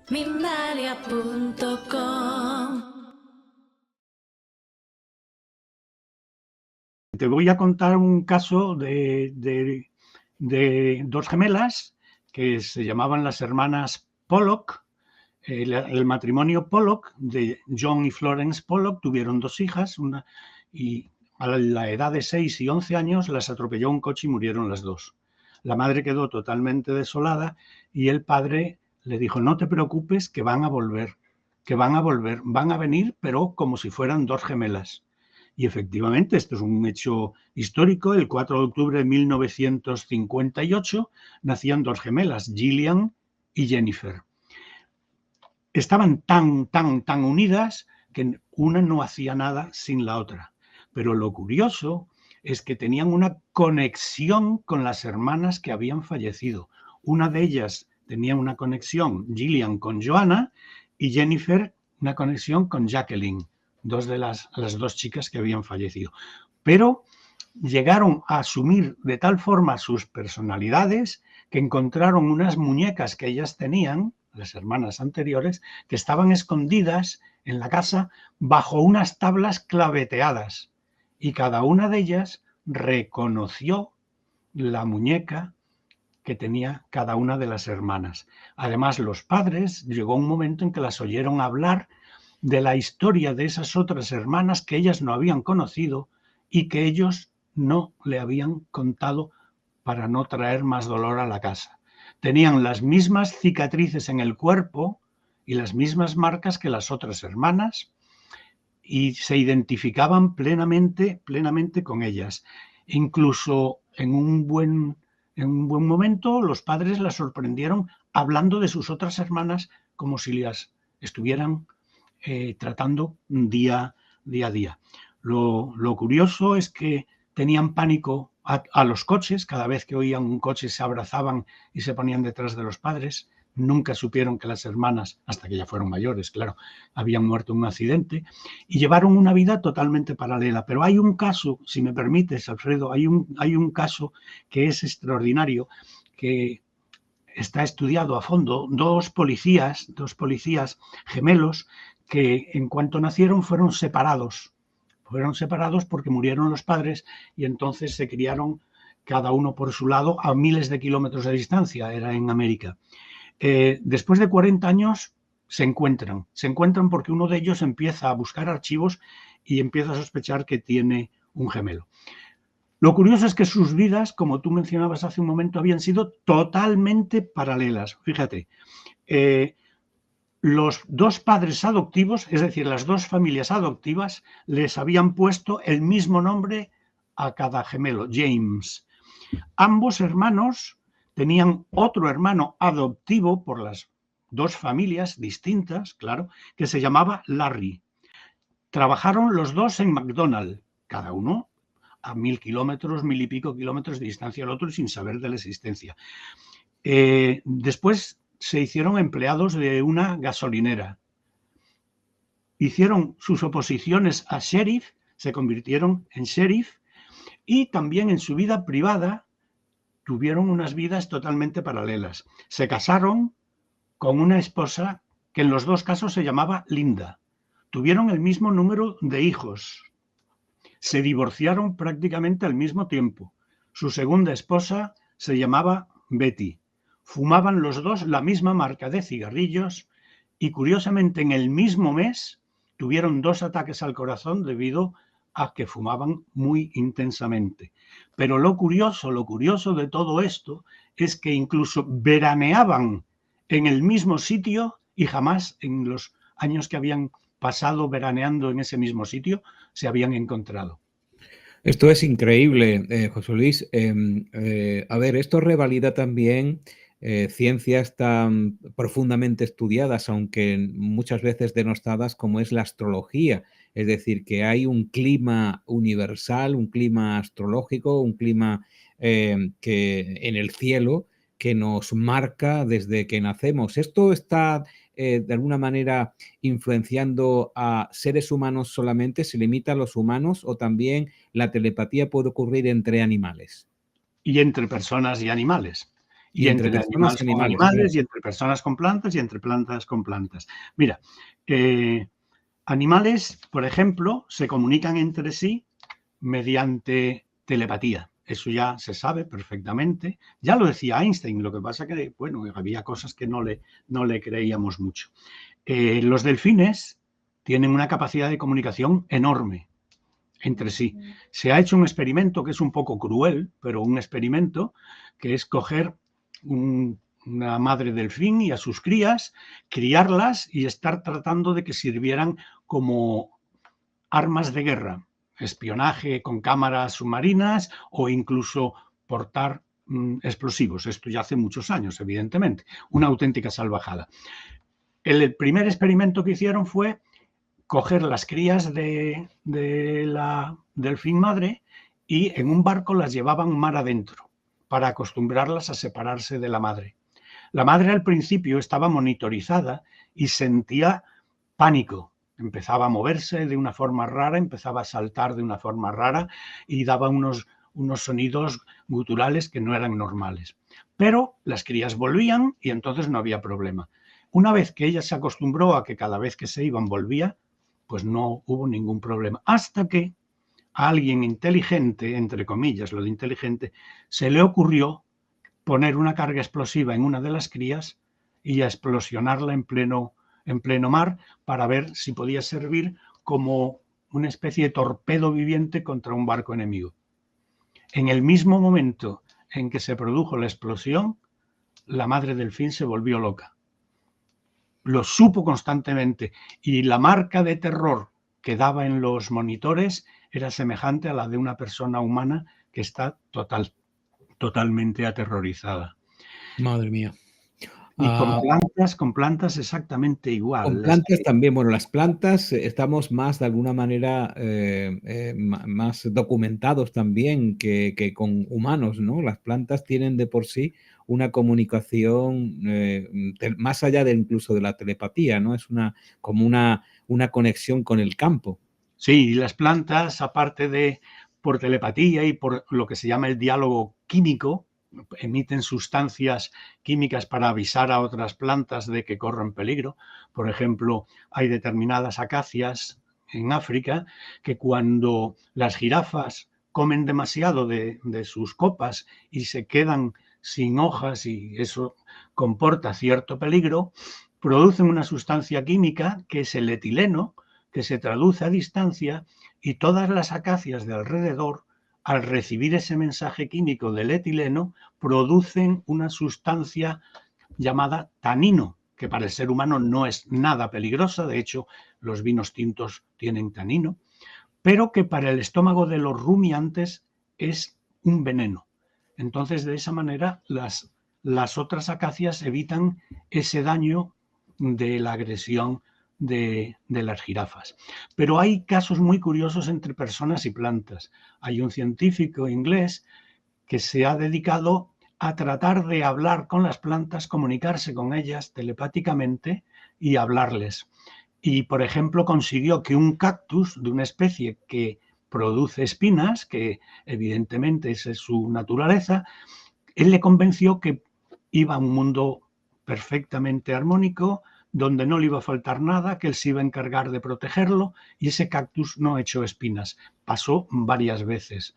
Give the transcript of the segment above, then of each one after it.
Mindalia.com. Te voy a contar un caso de dos gemelas que se llamaban las hermanas Pollock. El matrimonio Pollock, de John y Florence Pollock, tuvieron dos hijas, y a la edad de 6 y 11 años las atropelló un coche y murieron las dos. La madre quedó totalmente desolada y el padre le dijo: no te preocupes, que van a volver, van a venir, pero como si fueran dos gemelas. Y efectivamente, esto es un hecho histórico. El 4 de octubre de 1958 nacían dos gemelas, Gillian y Jennifer. Estaban tan unidas que una no hacía nada sin la otra. Pero lo curioso es que tenían una conexión con las hermanas que habían fallecido. Una de ellas tenía una conexión, Gillian, con Joanna, y Jennifer una conexión con Jacqueline, dos de las dos chicas que habían fallecido. Pero llegaron a asumir de tal forma sus personalidades que encontraron unas muñecas que ellas tenían, las hermanas anteriores, que estaban escondidas en la casa bajo unas tablas claveteadas, y cada una de ellas reconoció la muñeca que tenía cada una de las hermanas. Además, los padres, llegó un momento en que las oyeron hablar de la historia de esas otras hermanas que ellas no habían conocido y que ellos no le habían contado para no traer más dolor a la casa. Tenían las mismas cicatrices en el cuerpo y las mismas marcas que las otras hermanas, y se identificaban plenamente con ellas. Incluso en un buen momento los padres las sorprendieron hablando de sus otras hermanas como si las estuvieran tratando día a día. Lo curioso es que tenían pánico a los coches. Cada vez que oían un coche se abrazaban y se ponían detrás de los padres. Nunca supieron que las hermanas, hasta que ya fueron mayores, claro, habían muerto en un accidente, y llevaron una vida totalmente paralela. Pero hay un caso, si me permites, Alfredo, hay un caso que es extraordinario, que está estudiado a fondo. Dos policías gemelos que en cuanto nacieron fueron separados. Fueron separados porque murieron los padres y entonces se criaron cada uno por su lado a miles de kilómetros de distancia. Era en América. Después de 40 años se encuentran porque uno de ellos empieza a buscar archivos y empieza a sospechar que tiene un gemelo. Lo curioso es que sus vidas, como tú mencionabas hace un momento, habían sido totalmente paralelas. Fíjate, los dos padres adoptivos, es decir, las dos familias adoptivas, les habían puesto el mismo nombre a cada gemelo, James. Ambos hermanos tenían otro hermano adoptivo por las dos familias distintas, claro, que se llamaba Larry. Trabajaron los dos en McDonald's, cada uno a 1000 kilómetros, 1000 y pico kilómetros de distancia al otro, sin saber de la existencia. Después se hicieron empleados de una gasolinera. Hicieron sus oposiciones a sheriff, se convirtieron en sheriff, y también en su vida privada tuvieron unas vidas totalmente paralelas. Se casaron con una esposa que en los dos casos se llamaba Linda. Tuvieron el mismo número de hijos. Se divorciaron prácticamente al mismo tiempo. Su segunda esposa se llamaba Betty. Fumaban los dos la misma marca de cigarrillos y, curiosamente, en el mismo mes tuvieron dos ataques al corazón debido a que fumaban muy intensamente. Pero lo curioso de todo esto es que incluso veraneaban en el mismo sitio y jamás en los años que habían pasado veraneando en ese mismo sitio se habían encontrado. Esto es increíble, José Luis. A ver, esto revalida también ciencias tan profundamente estudiadas, aunque muchas veces denostadas, como es la astrología. Es decir, que hay un clima universal, un clima astrológico, un clima que en el cielo que nos marca desde que nacemos. Esto está de alguna manera influenciando a seres humanos solamente, se limita a los humanos, o también la telepatía puede ocurrir entre animales. Y entre personas y animales. Y entre personas y animales con animales, claro. animales, y entre personas con plantas, y entre plantas con plantas. Mira, animales, por ejemplo, se comunican entre sí mediante telepatía. Eso ya se sabe perfectamente. Ya lo decía Einstein, lo que pasa que, bueno, había cosas que no le creíamos mucho. Los delfines tienen una capacidad de comunicación enorme entre sí. Se ha hecho un experimento que es un poco cruel, pero un experimento que es coger una madre delfín y a sus crías, criarlas y estar tratando de que sirvieran como armas de guerra, espionaje con cámaras submarinas o incluso portar explosivos. Esto ya hace muchos años, evidentemente. Una auténtica salvajada. El primer experimento que hicieron fue coger las crías de la delfín madre y en un barco las llevaban mar adentro para acostumbrarlas a separarse de la madre. La madre al principio estaba monitorizada y sentía pánico. Empezaba a moverse de una forma rara, empezaba a saltar de una forma rara y daba unos sonidos guturales que no eran normales. Pero las crías volvían y entonces no había problema. Una vez que ella se acostumbró a que cada vez que se iban volvía, pues no hubo ningún problema. Hasta que a alguien inteligente, entre comillas, lo de inteligente, se le ocurrió poner una carga explosiva en una de las crías y a explosionarla en pleno mar para ver si podía servir como una especie de torpedo viviente contra un barco enemigo. En el mismo momento en que se produjo la explosión, la madre delfín se volvió loca. Lo supo constantemente y la marca de terror que daba en los monitores era semejante a la de una persona humana que está totalmente aterrorizada. Madre mía. Y con plantas exactamente igual. Con plantas también, bueno, las plantas estamos más de alguna manera más documentados también que con humanos, ¿no? Las plantas tienen de por sí una comunicación más allá de incluso de la telepatía, ¿no? Es como una conexión con el campo. Sí, y las plantas, aparte de por telepatía y por lo que se llama el diálogo químico, emiten sustancias químicas para avisar a otras plantas de que corren peligro. Por ejemplo, hay determinadas acacias en África que cuando las jirafas comen demasiado de sus copas y se quedan sin hojas y eso comporta cierto peligro, producen una sustancia química que es el etileno, que se traduce a distancia y todas las acacias de alrededor, al recibir ese mensaje químico del etileno, producen una sustancia llamada tanino, que para el ser humano no es nada peligrosa, de hecho los vinos tintos tienen tanino, pero que para el estómago de los rumiantes es un veneno. Entonces, de esa manera, las otras acacias evitan ese daño de la agresión de las jirafas. Pero hay casos muy curiosos entre personas y plantas. Hay un científico inglés que se ha dedicado a tratar de hablar con las plantas, comunicarse con ellas telepáticamente y hablarles. Y, por ejemplo, consiguió que un cactus de una especie que produce espinas, que evidentemente esa es su naturaleza, él le convenció que iba a un mundo perfectamente armónico, donde no le iba a faltar nada, que él se iba a encargar de protegerlo y ese cactus no echó espinas. Pasó varias veces.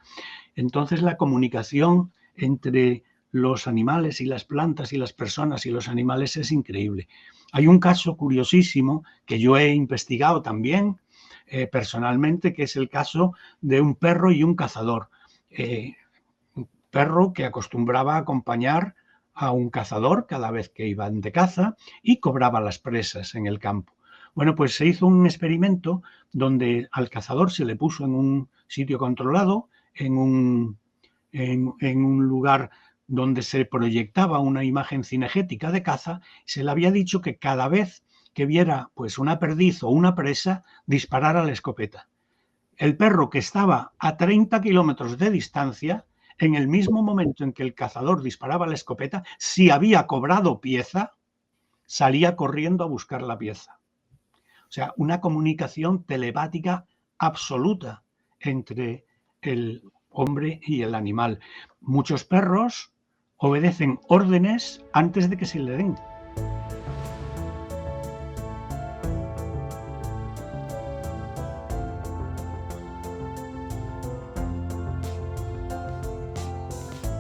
Entonces la comunicación entre los animales y las plantas y las personas y los animales es increíble. Hay un caso curiosísimo que yo he investigado también personalmente, que es el caso de un perro y un cazador. Un perro que acostumbraba a acompañar a un cazador cada vez que iban de caza y cobraba las presas en el campo. Bueno, pues se hizo un experimento donde al cazador se le puso en un sitio controlado, en un lugar donde se proyectaba una imagen cinegética de caza, se le había dicho que cada vez que viera pues una perdiz o una presa, disparara la escopeta. El perro, que estaba a 30 kilómetros de distancia, en el mismo momento en que el cazador disparaba la escopeta, si había cobrado pieza, salía corriendo a buscar la pieza. O sea, una comunicación telepática absoluta entre el hombre y el animal. Muchos perros obedecen órdenes antes de que se le den.